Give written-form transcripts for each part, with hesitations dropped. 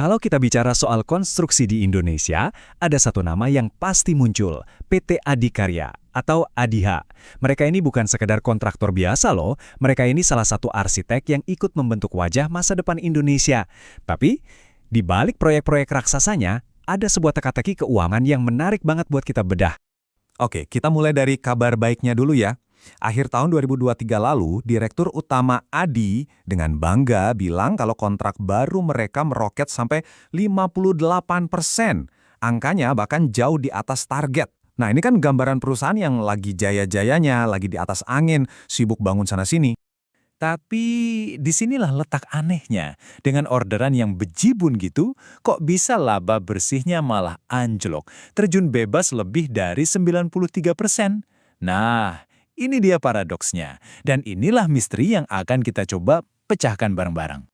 Kalau kita bicara soal konstruksi di Indonesia, ada satu nama yang pasti muncul, PT Adikarya atau ADIHA. Mereka ini bukan sekedar kontraktor biasa loh, mereka ini salah satu arsitek yang ikut membentuk wajah masa depan Indonesia. Tapi, di balik proyek-proyek raksasanya, ada sebuah teka-teki keuangan yang menarik banget buat kita bedah. Oke, kita mulai dari kabar baiknya dulu ya. Akhir tahun 2023 lalu, Direktur Utama ADI dengan bangga bilang kalau kontrak baru mereka meroket sampai 58%. Angkanya bahkan jauh di atas target. Nah, ini kan gambaran perusahaan yang lagi jaya-jayanya, lagi di atas angin, sibuk bangun sana-sini. Tapi disinilah letak anehnya. Dengan orderan yang bejibun gitu, kok bisa laba bersihnya malah anjlok, terjun bebas lebih dari 93%. Nah, ini dia paradoksnya. Dan inilah misteri yang akan kita coba pecahkan bareng-bareng.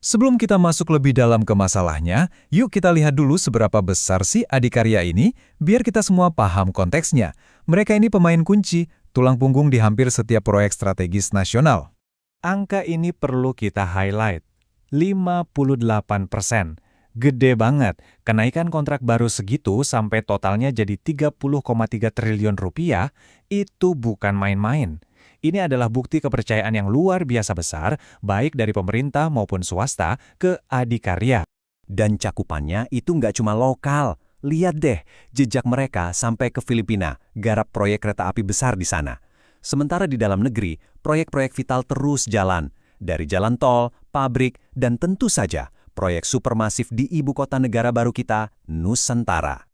Sebelum kita masuk lebih dalam ke masalahnya, yuk kita lihat dulu seberapa besar sih Adikarya ini, biar kita semua paham konteksnya. Mereka ini pemain kunci, tulang punggung di hampir setiap proyek strategis nasional. Angka ini perlu kita highlight, 58%. Gede banget, kenaikan kontrak baru segitu sampai totalnya jadi 30,3 triliun rupiah, itu bukan main-main. Ini adalah bukti kepercayaan yang luar biasa besar, baik dari pemerintah maupun swasta, ke Adikarya. Dan cakupannya itu nggak cuma lokal. Lihat deh, jejak mereka sampai ke Filipina, garap proyek kereta api besar di sana. Sementara di dalam negeri, proyek-proyek vital terus jalan. Dari jalan tol, pabrik, dan tentu saja proyek supermasif di ibu kota negara baru kita, Nusantara.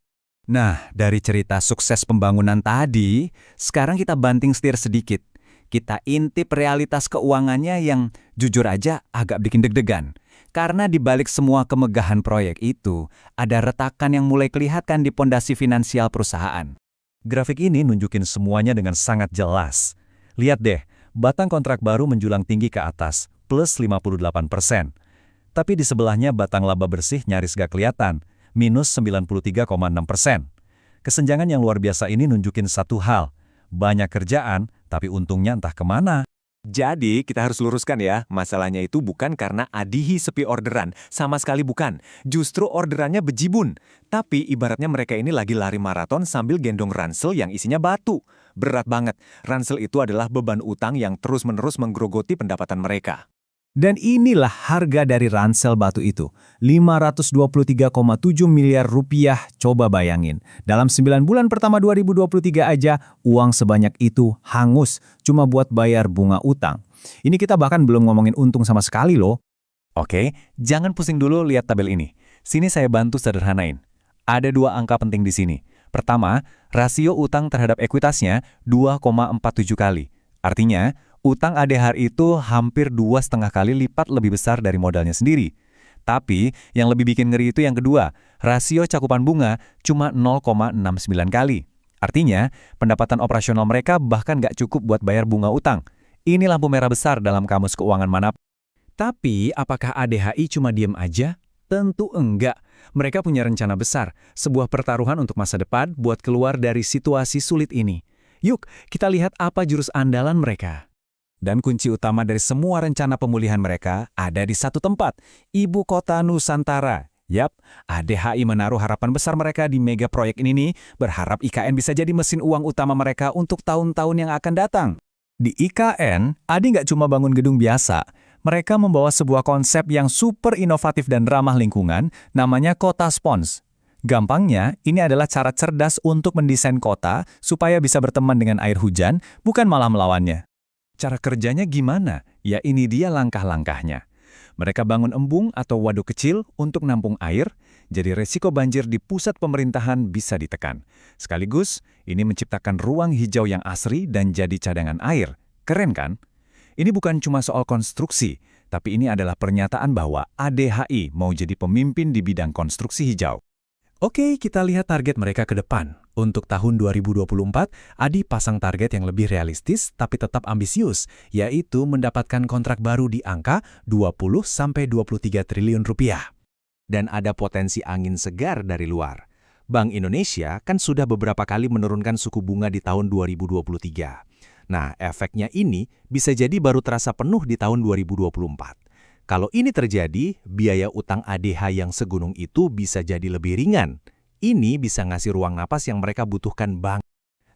Nah, dari cerita sukses pembangunan tadi, sekarang kita banting setir sedikit. Kita intip realitas keuangannya yang jujur aja agak bikin deg-degan. Karena di balik semua kemegahan proyek itu, ada retakan yang mulai kelihatan di pondasi finansial perusahaan. Grafik ini nunjukin semuanya dengan sangat jelas. Lihat deh, batang kontrak baru menjulang tinggi ke atas, plus 58%. Tapi di sebelahnya batang laba bersih nyaris gak kelihatan, minus 93,6%. Kesenjangan yang luar biasa ini nunjukin satu hal, banyak kerjaan, tapi untungnya entah kemana. Jadi, kita harus luruskan ya, masalahnya itu bukan karena ADIHI sepi orderan, sama sekali bukan. Justru orderannya bejibun. Tapi ibaratnya mereka ini lagi lari maraton sambil gendong ransel yang isinya batu. Berat banget, ransel itu adalah beban utang yang terus-menerus menggerogoti pendapatan mereka. Dan inilah harga dari ransel batu itu, 523,7 miliar rupiah, coba bayangin. Dalam 9 bulan pertama 2023 aja, uang sebanyak itu hangus, cuma buat bayar bunga utang. Ini kita bahkan belum ngomongin untung sama sekali loh. Oke, jangan pusing dulu lihat tabel ini. Sini saya bantu sederhanain. Ada dua angka penting di sini. Pertama, rasio utang terhadap ekuitasnya 2,47 kali. Artinya, utang ADHR itu hampir 2,5 kali lipat lebih besar dari modalnya sendiri. Tapi, yang lebih bikin ngeri itu yang kedua, rasio cakupan bunga cuma 0,69 kali. Artinya, pendapatan operasional mereka bahkan nggak cukup buat bayar bunga utang. Ini lampu merah besar dalam kamus keuangan manapun. Tapi, apakah ADHI cuma diem aja? Tentu enggak. Mereka punya rencana besar, sebuah pertaruhan untuk masa depan buat keluar dari situasi sulit ini. Yuk, kita lihat apa jurus andalan mereka. Dan kunci utama dari semua rencana pemulihan mereka ada di satu tempat, ibu kota Nusantara. Yap, ADHI menaruh harapan besar mereka di mega proyek ini nih, berharap IKN bisa jadi mesin uang utama mereka untuk tahun-tahun yang akan datang. Di IKN, Adi nggak cuma bangun gedung biasa. Mereka membawa sebuah konsep yang super inovatif dan ramah lingkungan, namanya Kota Spons. Gampangnya, ini adalah cara cerdas untuk mendesain kota supaya bisa berteman dengan air hujan, bukan malah melawannya. Cara kerjanya gimana? Ya ini dia langkah-langkahnya. Mereka bangun embung atau waduk kecil untuk nampung air, jadi resiko banjir di pusat pemerintahan bisa ditekan. Sekaligus, ini menciptakan ruang hijau yang asri dan jadi cadangan air. Keren kan? Ini bukan cuma soal konstruksi, tapi ini adalah pernyataan bahwa ADHI mau jadi pemimpin di bidang konstruksi hijau. Oke, kita lihat target mereka ke depan. Untuk tahun 2024, Adi pasang target yang lebih realistis tapi tetap ambisius, yaitu mendapatkan kontrak baru di angka 20-23 triliun rupiah. Dan ada potensi angin segar dari luar. Bank Indonesia kan sudah beberapa kali menurunkan suku bunga di tahun 2023. Nah, efeknya ini bisa jadi baru terasa penuh di tahun 2024. Kalau ini terjadi, biaya utang ADH yang segunung itu bisa jadi lebih ringan. Ini bisa ngasih ruang napas yang mereka butuhkan banget.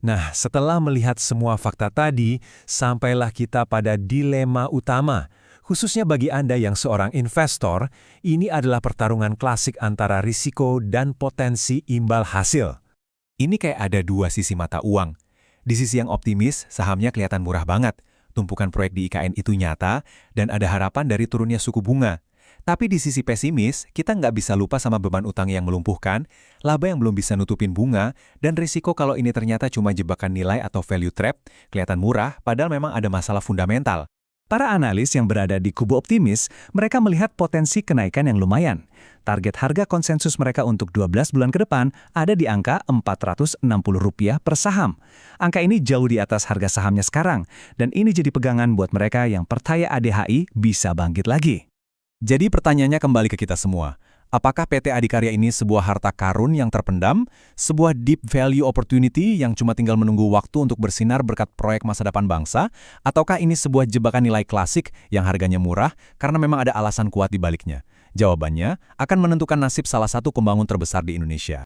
Nah, setelah melihat semua fakta tadi, sampailah kita pada dilema utama. Khususnya bagi Anda yang seorang investor, ini adalah pertarungan klasik antara risiko dan potensi imbal hasil. Ini kayak ada dua sisi mata uang. Di sisi yang optimis, sahamnya kelihatan murah banget. Tumpukan proyek di IKN itu nyata, dan ada harapan dari turunnya suku bunga. Tapi di sisi pesimis, kita nggak bisa lupa sama beban utang yang melumpuhkan, laba yang belum bisa nutupin bunga, dan risiko kalau ini ternyata cuma jebakan nilai atau value trap, kelihatan murah, padahal memang ada masalah fundamental. Para analis yang berada di kubu optimis, mereka melihat potensi kenaikan yang lumayan. Target harga konsensus mereka untuk 12 bulan ke depan ada di angka Rp460 per saham. Angka ini jauh di atas harga sahamnya sekarang, dan ini jadi pegangan buat mereka yang percaya ADHI bisa bangkit lagi. Jadi pertanyaannya kembali ke kita semua. Apakah PT Adikarya ini sebuah harta karun yang terpendam, sebuah deep value opportunity yang cuma tinggal menunggu waktu untuk bersinar berkat proyek masa depan bangsa, ataukah ini sebuah jebakan nilai klasik yang harganya murah karena memang ada alasan kuat di baliknya? Jawabannya akan menentukan nasib salah satu pembangun terbesar di Indonesia.